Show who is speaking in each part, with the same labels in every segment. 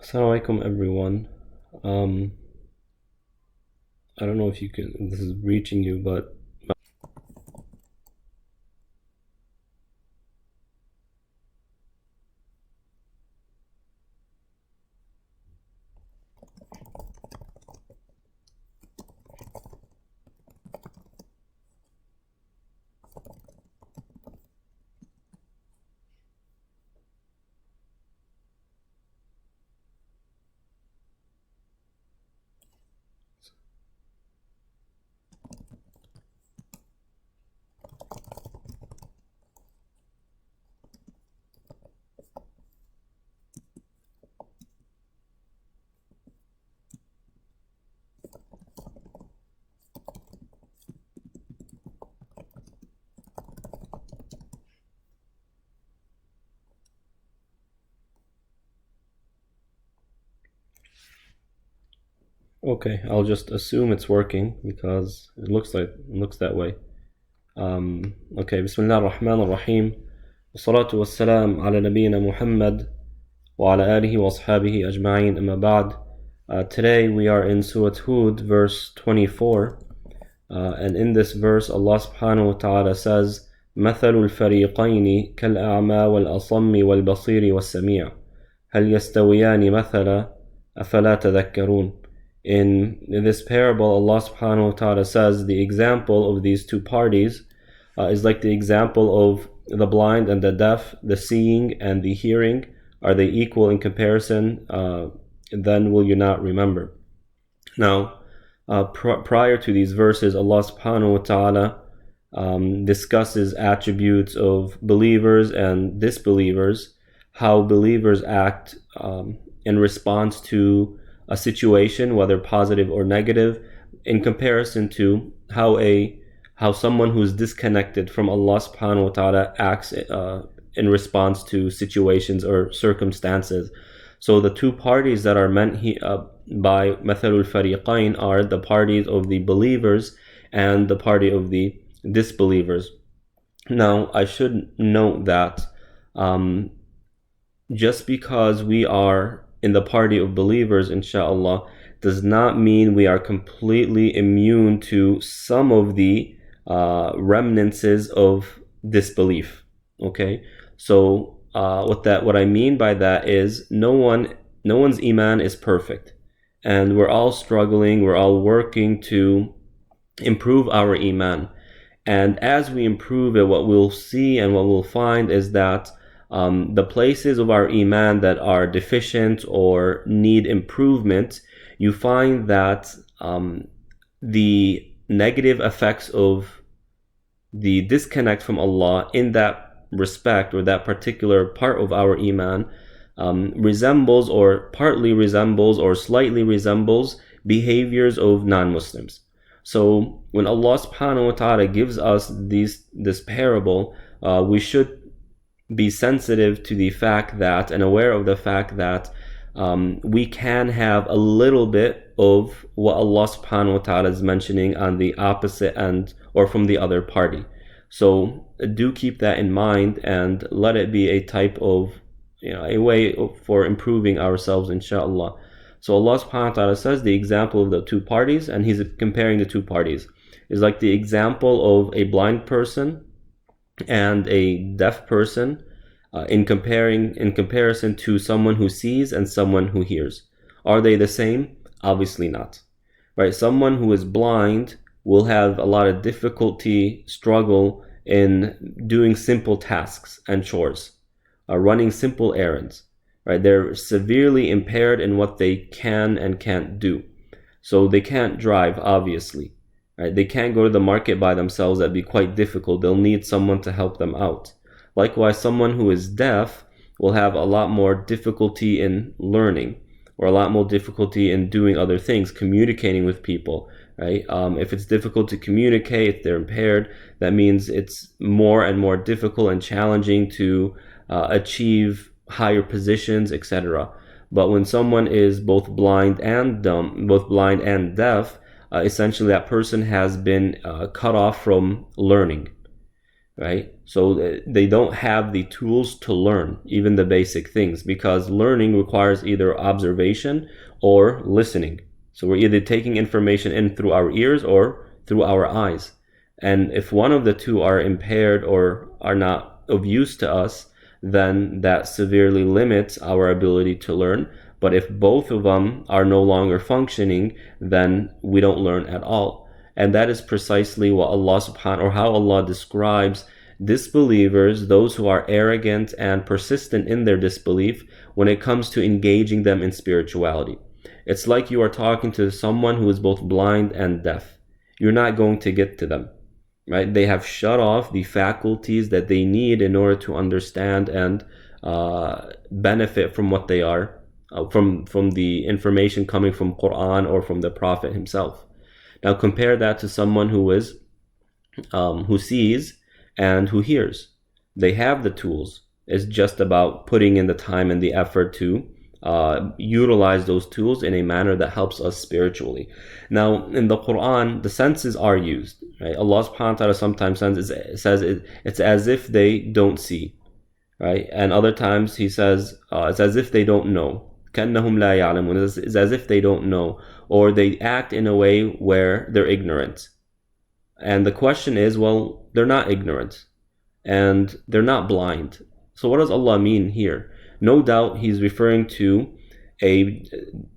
Speaker 1: Assalamu alaikum everyone. I don't know if this is reaching you, but okay, I'll just assume it's working because it looks that way. Okay, Bismillah ar-Rahman ar-Rahim. Wassalatu wassalam ala nabiyyina Muhammad wa ala alihi wa ashabihi ajma'in amma ba'd. Today we are in Surah Hud, verse 24. And in this verse, Allah subhanahu wa ta'ala says, مثل الفريقين كالأعمى والأصم والبصير والسميع هل يستويان مثلا أفلا تذكرون. In this parable, Allah subhanahu wa ta'ala says the example of these two parties is like the example of the blind and the deaf, the seeing and the hearing. Are they equal in comparison? Then will you not remember? Now, prior to these verses, Allah subhanahu wa ta'ala discusses attributes of believers and disbelievers, how believers act in response to a situation, whether positive or negative, in comparison to how someone who's disconnected from Allah subhanahu wa ta'ala acts in response to situations or circumstances. So the two parties that are meant by Mathalul Fariqain are the parties of the believers and the party of the disbelievers. Now, I should note that just because we are in the party of believers, inshallah, does not mean we are completely immune to some of the remnants of disbelief. Okay, so what I mean by that is no one's iman is perfect, and we're all struggling, we're all working to improve our iman. And as we improve it, what we'll see and what we'll find is that the places of our iman that are deficient or need improvement, you find that the negative effects of the disconnect from Allah in that respect or that particular part of our iman resembles or partly resembles or slightly resembles behaviors of non-Muslims. So when Allah subhanahu wa ta'ala gives us this parable, we should be sensitive to the fact that and aware of the fact that we can have a little bit of what Allah subhanahu wa ta'ala is mentioning on the opposite end or from the other party. So do keep that in mind and let it be a type of, a way for improving ourselves, inshallah. So Allah subhanahu wa ta'ala says the example of the two parties, and He's comparing the two parties, is like the example of a blind person and a deaf person in comparison to someone who sees and someone who hears. Are they the same? Obviously not. Right? Someone who is blind will have a lot of difficulty, struggle in doing simple tasks and chores, running simple errands. Right? They're severely impaired in what they can and can't do. So they can't drive, obviously. Right? They can't go to the market by themselves. That'd be quite difficult. They'll need someone to help them out. Likewise, someone who is deaf will have a lot more difficulty in learning, or a lot more difficulty in doing other things, communicating with people. Right? If it's difficult to communicate, if they're impaired, that means it's more and more difficult and challenging to achieve higher positions, etc. But when someone is both blind and dumb, both blind and deaf, essentially that person has been cut off from learning. right? So they don't have the tools to learn even the basic things, because learning requires either observation or listening. So we're either taking information in through our ears or through our eyes. And if one of the two are impaired or are not of use to us, then that severely limits our ability to learn. But if both of them are no longer functioning, then we don't learn at all. And that is precisely what Allah subhanahu, or how Allah describes disbelievers, those who are arrogant and persistent in their disbelief when it comes to engaging them in spirituality. It's like you are talking to someone who is both blind and deaf. You're not going to get to them, right? They have shut off the faculties that they need in order to understand and benefit from what they are, from the information coming from Quran or from the Prophet himself. Now compare that to someone who sees and who hears. They have the tools. It's just about putting in the time and the effort to utilize those tools in a manner that helps us spiritually. Now, in the Quran, the senses are used, right? Allah subhanahu wa ta'ala sometimes says it's as if they don't see, right? And other times he says it's as if they don't know. كَأَنَّهُمْ لَا يَعْلَمُونَ. It's as if they don't know, or they act in a way where they're ignorant. And the question is, well, they're not ignorant and they're not blind. So what does Allah mean here? No doubt he's referring to a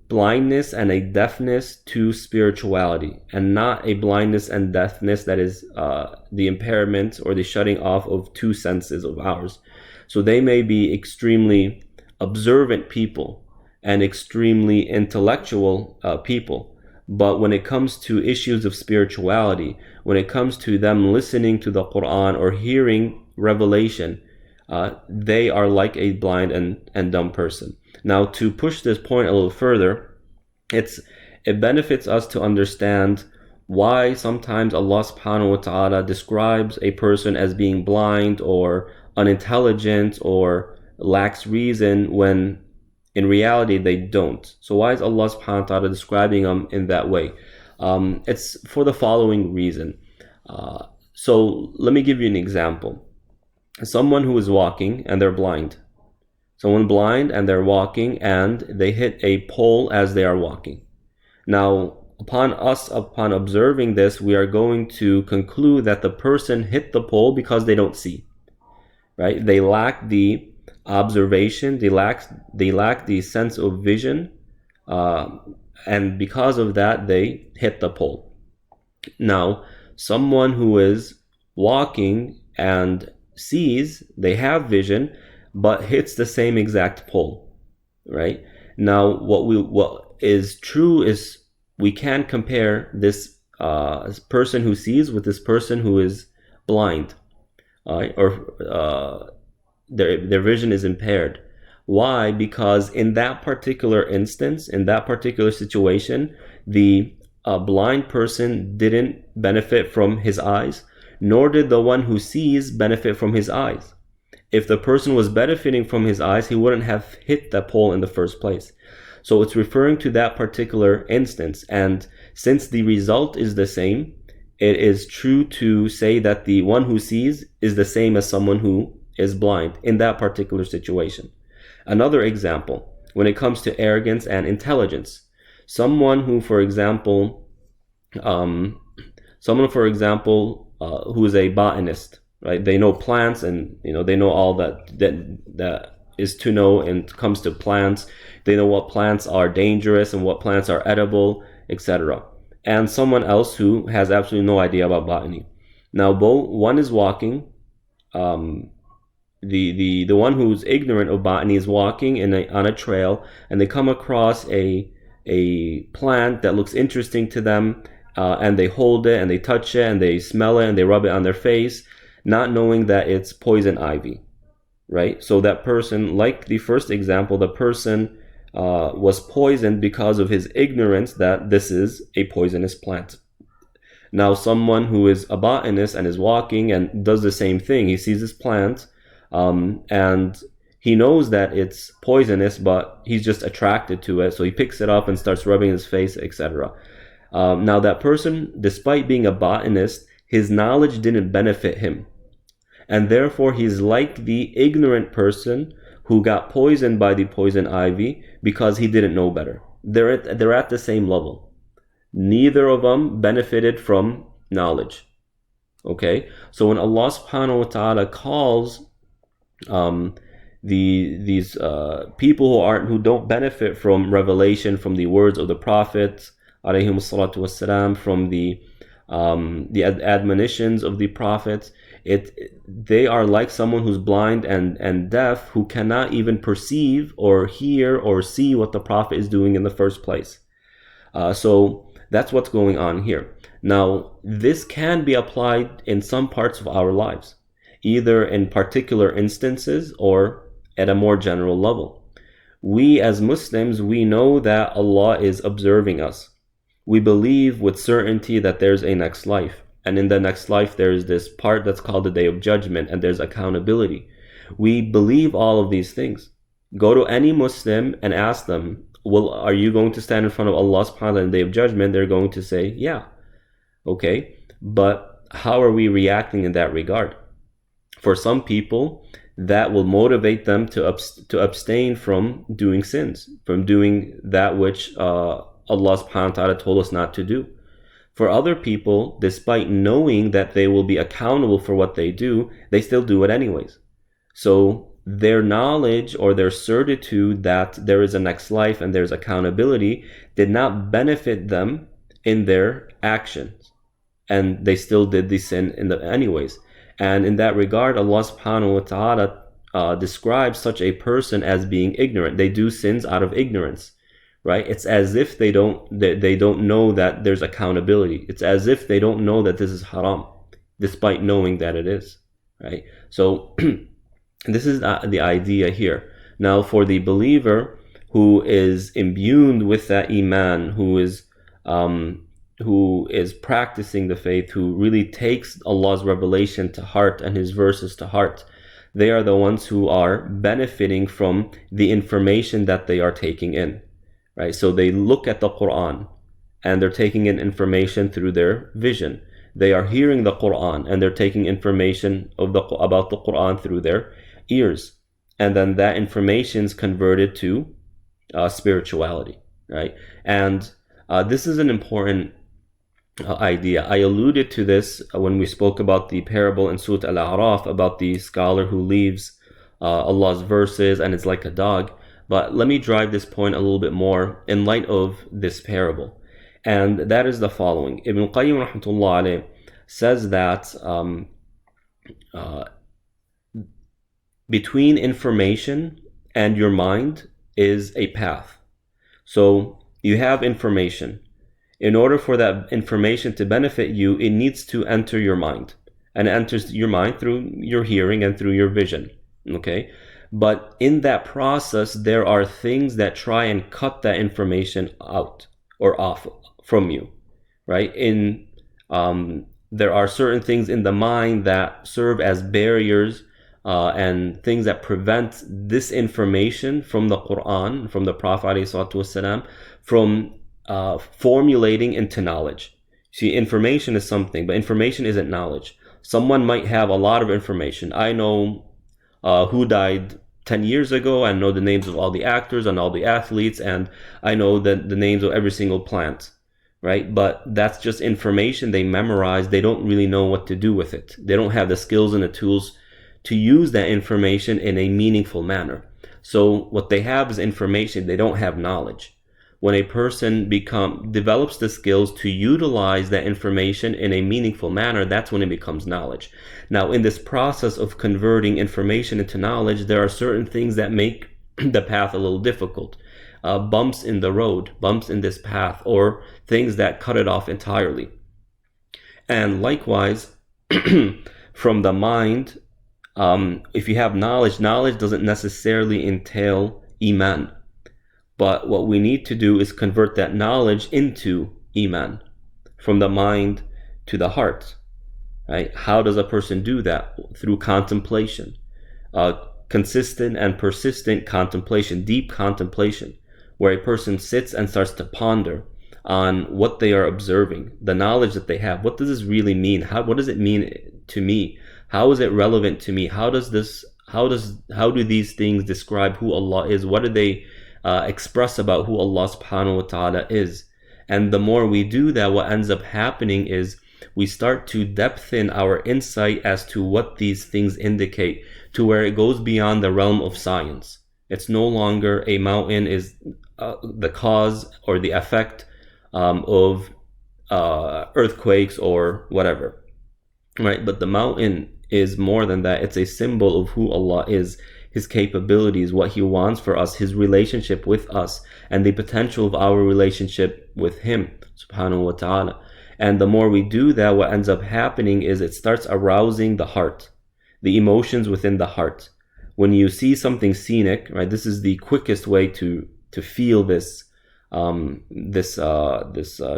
Speaker 1: blindness and a deafness to spirituality, and not a blindness and deafness that is the impairment or the shutting off of two senses of ours. So they may be extremely observant people and extremely intellectual people, but when it comes to issues of spirituality, when it comes to them listening to the Quran or hearing revelation, they are like a blind and dumb person. Now, to push this point a little further, it benefits us to understand why sometimes Allah subhanahu wa ta'ala describes a person as being blind or unintelligent or lacks reason when in reality they don't. So why is Allah subhanahu wa ta'ala describing them in that way? It's for the following reason. So let me give you an example. Someone who is walking and they're blind. Someone blind and they're walking and they hit a pole as they are walking. Now, upon observing this, we are going to conclude that the person hit the pole because they don't see, right? They lack the observation, they lack the sense of vision, and because of that, they hit the pole. Now, someone who is walking and sees, they have vision, but hits the same exact pole, right? Now, what is true is we can compare this person who sees with this person who is blind, or their vision is impaired. Why? Because in that particular instance, in that particular situation, the blind person didn't benefit from his eyes, nor did the one who sees benefit from his eyes. If the person was benefiting from his eyes, he wouldn't have hit the pole in the first place. So it's referring to that particular instance. And since the result is the same, it is true to say that the one who sees is the same as someone who is blind in that particular situation. Another example, when it comes to arrogance and intelligence, someone who, for example, who is a botanist, right? They know plants, and they know all that is to know when it comes to plants. They know what plants are dangerous and what plants are edible, etc. And someone else who has absolutely no idea about botany. Now, one is walking. The one who's ignorant of botany is walking on a trail, and they come across a plant that looks interesting to them, and they hold it and they touch it and they smell it and they rub it on their face, not knowing that it's poison ivy, right? So that person, like the first example, the person was poisoned because of his ignorance that this is a poisonous plant. Now, someone who is a botanist and is walking and does the same thing, he sees this plant, and he knows that it's poisonous, but he's just attracted to it, so he picks it up and starts rubbing his face, etc. Now, that person, despite being a botanist, his knowledge didn't benefit him. And therefore he's like the ignorant person who got poisoned by the poison ivy because he didn't know better. They're at the same level. Neither of them benefited from knowledge. Okay, so when Allah subhanahu wa ta'ala calls these people who don't benefit from revelation, from the words of the prophets alayhim salatu wassalam, from the admonitions of the prophets, they are like someone who's blind and deaf, who cannot even perceive or hear or see what the prophet is doing in the first place. So that's what's going on here. Now, this can be applied in some parts of our lives, either in particular instances or at a more general level. We as Muslims, we know that Allah is observing us. We believe with certainty that there's a next life. And in the next life, there's this part that's called the Day of Judgment, and there's accountability. We believe all of these things. Go to any Muslim and ask them, well, are you going to stand in front of Allah subhanahu wa ta'ala in the Day of Judgment? They're going to say, yeah. Okay, but how are we reacting in that regard? For some people, that will motivate them to abstain from doing sins, from doing that which Allah subhanahu wa ta'ala told us not to do. For other people, despite knowing that they will be accountable for what they do, they still do it anyways. So their knowledge or their certitude that there is a next life and there's accountability did not benefit them in their actions, and they still did the sin anyways. And in that regard, Allah subhanahu wa ta'ala describes such a person as being ignorant. They do sins out of ignorance, right? It's as if they don't know that there's accountability. It's as if they don't know that this is haram, despite knowing that it is, right? So this is the idea here. Now, for the believer who is imbued with that iman, who is practicing the faith, who really takes Allah's revelation to heart and His verses to heart, they are the ones who are benefiting from the information that they are taking in, right? So they look at the Quran and they're taking in information through their vision. They are hearing the Quran and they're taking information about the Quran through their ears. And then that information is converted to spirituality, right? And this is an important idea. I alluded to this when we spoke about the parable in Surah Al-A'raf about the scholar who leaves Allah's verses and it's like a dog. But let me drive this point a little bit more in light of this parable. And that is the following. Ibn Qayyim rahmatullah alayh says that between information and your mind is a path. So you have information. In order for that information to benefit you, it needs to enter your mind. And it enters your mind through your hearing and through your vision. Okay? But in that process, there are things that try and cut that information out or off from you, right? There are certain things in the mind that serve as barriers and things that prevent this information from the Quran, from the Prophet ﷺ, from formulating into knowledge. See, information is something, but information isn't knowledge. Someone might have a lot of information. I know who died 10 years ago. I know the names of all the actors and all the athletes, and I know the names of every single plant, right? But that's just information they memorize. They don't really know what to do with it. They don't have the skills and the tools to use that information in a meaningful manner. So what they have is information. They don't have knowledge. When a person develops the skills to utilize that information in a meaningful manner, that's when it becomes knowledge. Now, in this process of converting information into knowledge, there are certain things that make the path a little difficult. Bumps in the road, bumps in this path, or things that cut it off entirely. And likewise, from the mind, if you have knowledge, knowledge doesn't necessarily entail iman. But what we need to do is convert that knowledge into iman, from the mind to the heart, right? How does a person do that? Through contemplation, consistent and persistent contemplation, deep contemplation, where a person sits and starts to ponder on what they are observing, the knowledge that they have. What does this really mean? What does it mean to me How is it relevant to me? How do these things describe who Allah is? What do they express about who Allah subhanahu wa ta'ala is? And the more we do that, what ends up happening is we start to depthen our insight as to what these things indicate, to where it goes beyond the realm of science. It's no longer a mountain is the cause or the effect of earthquakes or whatever, right? But the mountain is more than that. It's a symbol of who Allah is, His capabilities, what He wants for us, His relationship with us, and the potential of our relationship with Him, subhanahu wa ta'ala. And the more we do that, what ends up happening is it starts arousing the heart, the emotions within the heart. When you see something scenic, right, this is the quickest way to feel this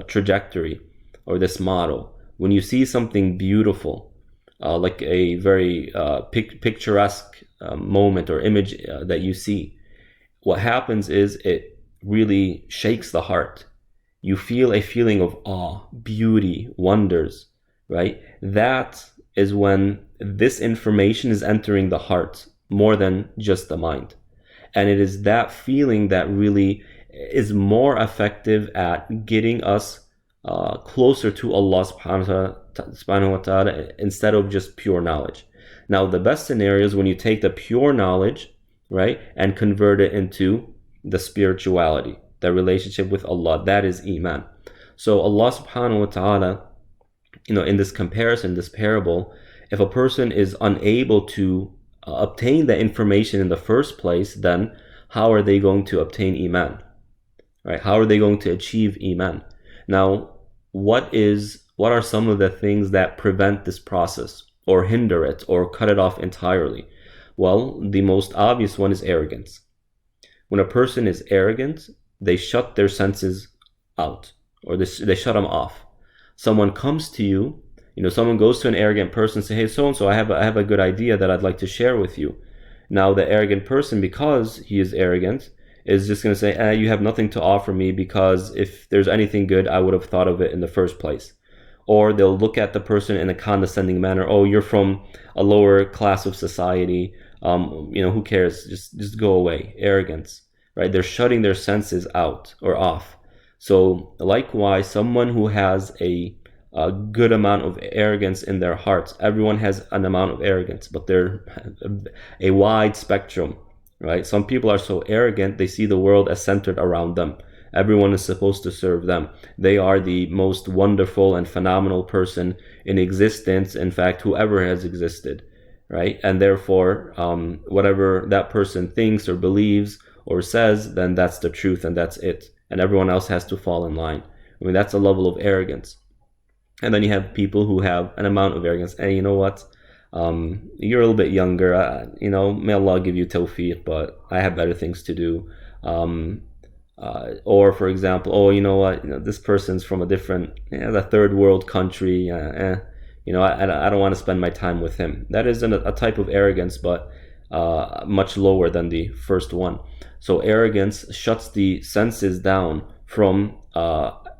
Speaker 1: trajectory or this model. When you see something beautiful, like a very picturesque moment or image that you see, what happens is it really shakes the heart. You feel a feeling of awe, beauty, wonders, right? That is when this information is entering the heart more than just the mind. And it is that feeling that really is more effective at getting us closer to Allah subhanahu wa ta'ala instead of just pure knowledge. Now, the best scenario is when you take the pure knowledge, right, and convert it into the spirituality, the relationship with Allah. That is Iman. So Allah subhanahu wa ta'ala, in this comparison, this parable, if a person is unable to obtain the information in the first place, then how are they going to obtain Iman? Right? How are they going to achieve Iman? Now, what are some of the things that prevent this process or hinder it or cut it off entirely? Well, the most obvious one is arrogance. When a person is arrogant, they shut their senses out, or they shut them off. Someone comes to you, someone goes to an arrogant person and say, hey, so-and-so, I have a good idea that I'd like to share with you. Now, the arrogant person, because he is arrogant, is just going to say, you have nothing to offer me, because if there's anything good, I would have thought of it in the first place. Or they'll look at the person in a condescending manner. Oh, you're from a lower class of society. Who cares? Just go away. Arrogance, right? They're shutting their senses out or off. So likewise, someone who has a good amount of arrogance in their hearts. Everyone has an amount of arrogance, but they're a wide spectrum, right? Some people are so arrogant, they see the world as centered around them. Everyone is supposed to serve them. They are the most wonderful and phenomenal person in existence. In fact, whoever has existed, right? And therefore, whatever that person thinks or believes or says, then that's the truth and that's it. And everyone else has to fall in line. I mean, that's a level of arrogance. And then you have people who have an amount of arrogance. Hey, you know what? You're a little bit younger. May Allah give you tawfiq, but I have better things to do. Or, for example, oh, you know what? This person's from a different, the third world country. I don't want to spend my time with him. That is a type of arrogance, but much lower than the first one. So arrogance shuts the senses down from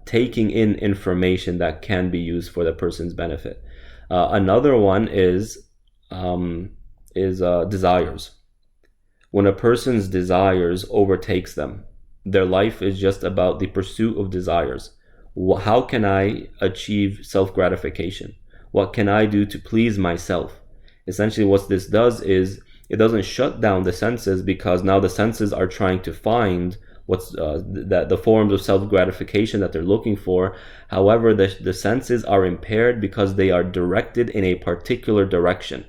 Speaker 1: taking in information that can be used for the person's benefit. Another one is desires. When a person's desires overtakes them, their life is just about the pursuit of desires. How can I achieve self-gratification? What can I do to please myself? Essentially, what this does is it doesn't shut down the senses, because now the senses are trying to find what's the forms of self-gratification that they're looking for. However, the senses are impaired because they are directed in a particular direction,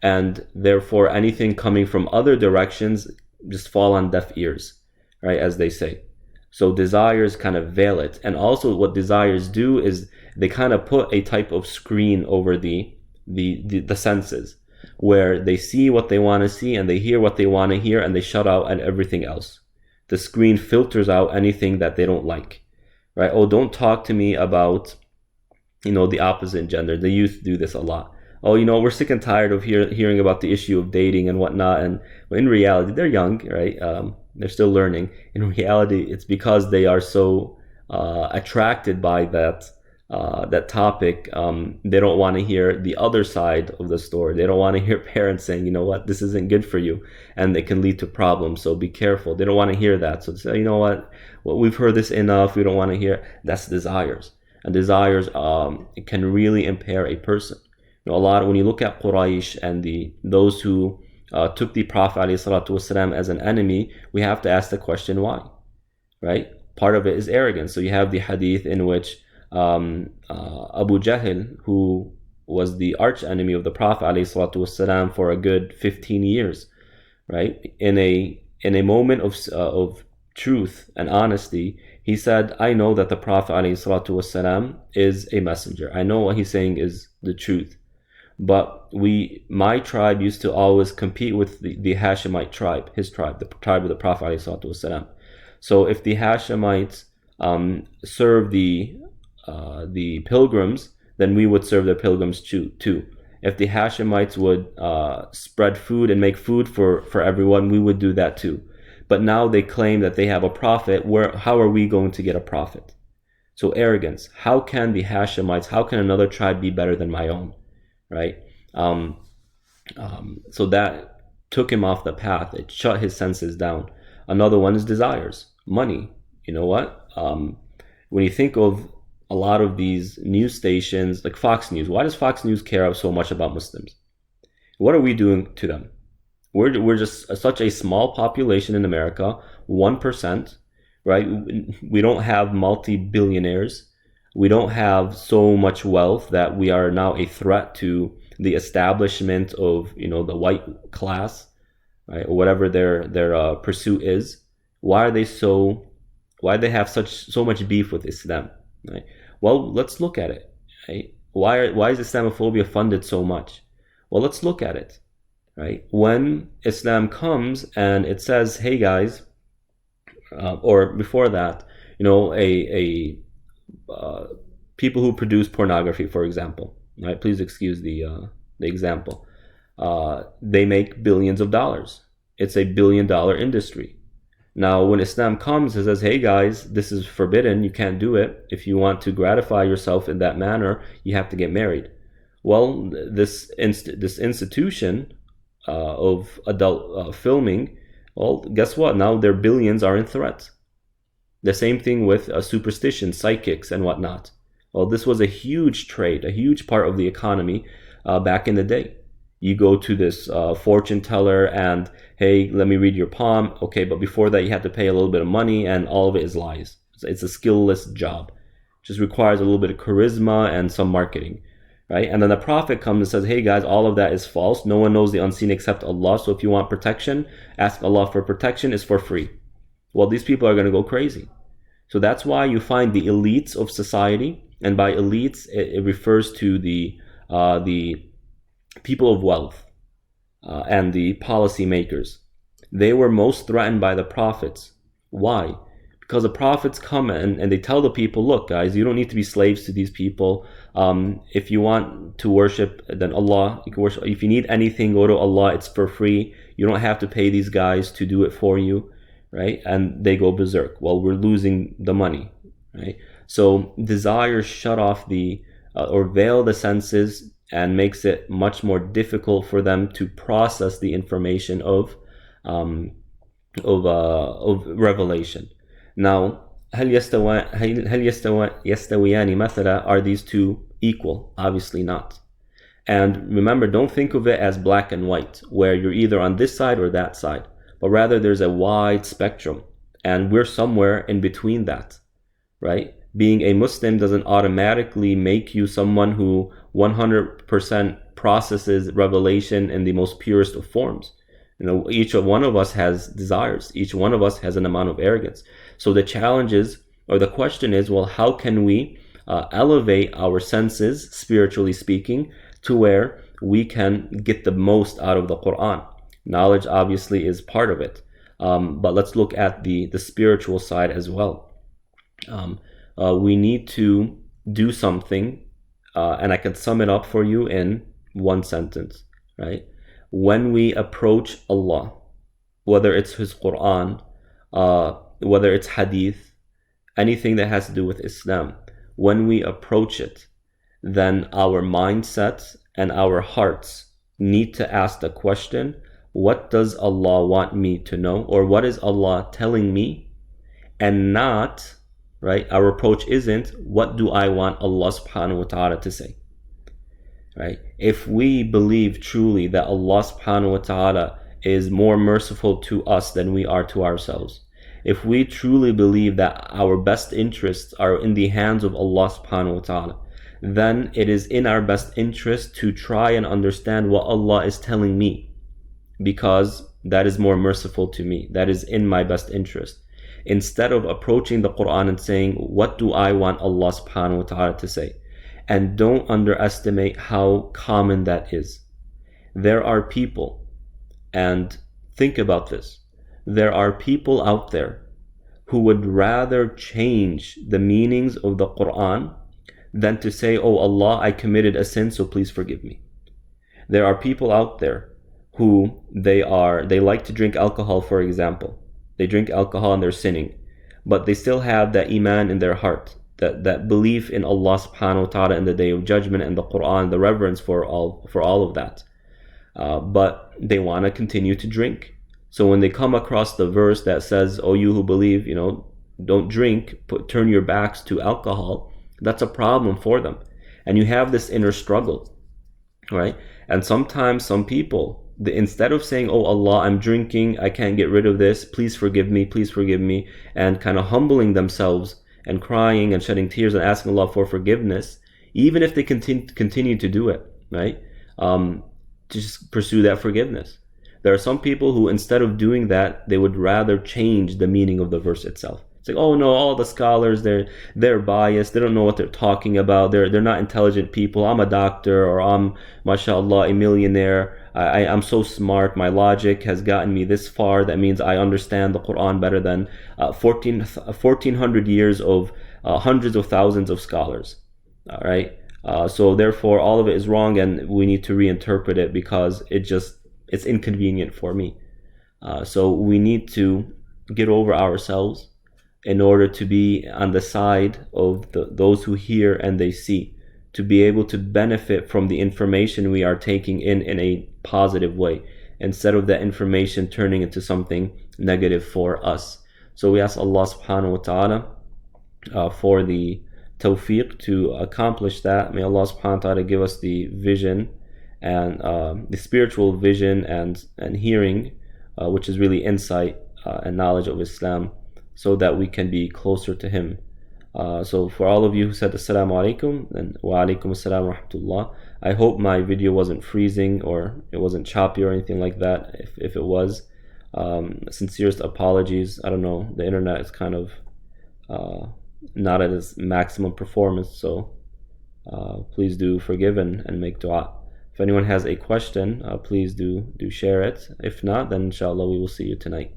Speaker 1: and therefore anything coming from other directions just fall on deaf ears, right, as they say. So desires kind of veil it. And also what desires do is they kind of put a type of screen over the senses, where they see what they want to see and they hear what they want to hear, and they shut out and everything else. The screen filters out anything that they don't like, right? Oh, don't talk to me about, the opposite gender. The youth do this a lot. Oh, we're sick and tired of hearing about the issue of dating and whatnot. And in reality, they're young, right? They're still learning. In reality, it's because they are so attracted by that that topic, they don't want to hear the other side of the story. They don't want to hear parents saying, you know what, this isn't good for you, and it can lead to problems, so be careful. They don't want to hear that. So they say, you know what, well, we've heard this enough, we don't want to hear. That's desires. And desires, it can really impair a person. You know, a lot, when you look at Quraysh and those who took the Prophet ﷺ as an enemy, we have to ask the question, why? Right? Part of it is arrogance. So you have the hadith in which Abu Jahl, who was the arch enemy of the Prophet ﷺ for a good 15 years, right? In a moment of truth and honesty, he said, I know that the Prophet ﷺ is a messenger. I know what he's saying is the truth. But my tribe used to always compete with the Hashemite tribe, his tribe, the tribe of the Prophet ﷺ. So if the Hashemites serve the pilgrims, then we would serve the pilgrims too. If the Hashemites would spread food and make food for everyone, we would do that too. But now they claim that they have a prophet. How are we going to get a prophet? So arrogance. How can the Hashemites, how can another tribe be better than my own? Right? So that took him off the path. It shut his senses down. Another one is desires. Money. You know what? When you think of a lot of these news stations, like Fox News, why does Fox News care so much about Muslims? What are we doing to them? We're just such a small population in America, 1%, right? We don't have multi-billionaires. We don't have so much wealth that we are now a threat to the establishment of, the white class, right? Or whatever their pursuit is. Why do they have so much beef with Islam? Right? Well, let's look at it. Right? Why is Islamophobia funded so much? Well, let's look at it. Right? When Islam comes and it says, "Hey guys," or before that, people who produce pornography, for example, right? Please excuse the example. They make billions of dollars. It's a $1 billion industry. Now, when Islam comes and says, hey guys, this is forbidden, you can't do it. If you want to gratify yourself in that manner, you have to get married. Well, this institution of adult filming, well, guess what? Now their billions are in threat. The same thing with superstition, psychics, and whatnot. Well, this was a huge trade, a huge part of the economy back in the day. You go to this fortune teller and, hey, let me read your palm. Okay, but before that, you have to pay a little bit of money, and all of it is lies. It's a skillless job. It just requires a little bit of charisma and some marketing, right? And then the Prophet comes and says, hey guys, all of that is false. No one knows the unseen except Allah. So if you want protection, ask Allah for protection. It's for free. Well, these people are going to go crazy. So that's why you find the elites of society, and by elites, it refers to the people of wealth and the policymakers. They were most threatened by the prophets. Why? Because the prophets come and they tell the people, look guys, you don't need to be slaves to these people. If you want to worship, then Allah, you can worship. If you need anything, go to Allah, it's for free. You don't have to pay these guys to do it for you, right? And they go berserk. Well, we're losing the money, right? So desire shut off or veil the senses and makes it much more difficult for them to process the information of revelation. Now, هل يستويان مثلا? Are these two equal? Obviously not. And remember, don't think of it as black and white, where you're either on this side or that side, but rather there's a wide spectrum, and we're somewhere in between that, right? Being a Muslim doesn't automatically make you someone who 100% processes revelation in the most purest of forms. Each one of us has desires. Each one of us has an amount of arrogance. So the challenge is, or the question is, well, how can we elevate our senses, spiritually speaking, to where we can get the most out of the Quran? Knowledge obviously is part of it, but let's look at the spiritual side as well. We need to do something, and I can sum it up for you in one sentence, right? When we approach Allah, whether it's His Quran, whether it's Hadith, anything that has to do with Islam, when we approach it, then our mindset and our hearts need to ask the question, what does Allah want me to know? Or what is Allah telling me? And not, right, our approach isn't, what do I want Allah subhanahu wa ta'ala to say? Right? If we believe truly that Allah subhanahu wa ta'ala is more merciful to us than we are to ourselves, if we truly believe that our best interests are in the hands of Allah subhanahu wa ta'ala, then it is in our best interest to try and understand what Allah is telling me, because that is more merciful to me. That is in my best interest. Instead of approaching the Quran and saying, what do I want Allah subhanahu wa ta'ala to say? And don't underestimate how common that is. There are people, and think about this, there are people out there who would rather change the meanings of the Quran than to say, oh Allah, I committed a sin, so please forgive me. There are people out there who they like to drink alcohol, for example. They drink alcohol and they're sinning, but they still have that iman in their heart, that belief in Allah subhanahu wa ta'ala and the Day of Judgment and the Quran, the reverence for all of that. But they want to continue to drink. So when they come across the verse that says, oh, you who believe, don't drink, turn your backs to alcohol, that's a problem for them. And you have this inner struggle, right? And sometimes some people, instead of saying, oh Allah, I'm drinking, I can't get rid of this, please forgive me, and kind of humbling themselves and crying and shedding tears and asking Allah for forgiveness, even if they continue to do it, right? Just pursue that forgiveness. There are some people who, instead of doing that, they would rather change the meaning of the verse itself. It's like, oh no, all the scholars, they're biased, they don't know what they're talking about, they're not intelligent people, I'm a doctor, or I'm, mashallah, a millionaire, I'm so smart, my logic has gotten me this far, that means I understand the Quran better than 1400 years of hundreds of thousands of scholars. All right, so therefore all of it is wrong and we need to reinterpret it because it's inconvenient for me. So we need to get over ourselves in order to be on the side of those who hear and they see, to be able to benefit from the information we are taking in a positive way, instead of that information turning into something negative for us. So we ask Allah subhanahu wa ta'ala for the tawfiq to accomplish that. May Allah subhanahu wa ta'ala give us the vision and the spiritual vision and hearing, which is really insight and knowledge of Islam, so that we can be closer to Him. So for all of you who said Assalamu alaikum and wa alaikum assalam wa rahmatullah, I hope my video wasn't freezing or it wasn't choppy or anything like that. If it was, sincerest apologies. I don't know, the internet is kind of not at its maximum performance, so please do forgive and make dua. If anyone has a question, please do share it. If not, then inshallah we will see you tonight.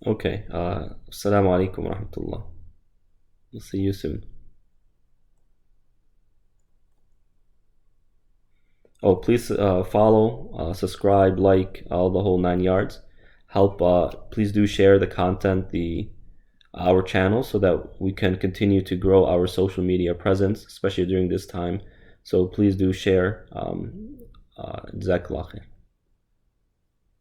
Speaker 1: Okay, Assalamu alaikum wa rahmatullah. We'll see you soon. Oh, please follow, subscribe, like, all the whole 9 yards. Help, please do share the content, our channel, so that we can continue to grow our social media presence, especially during this time. So please do share. Jazakallah khair.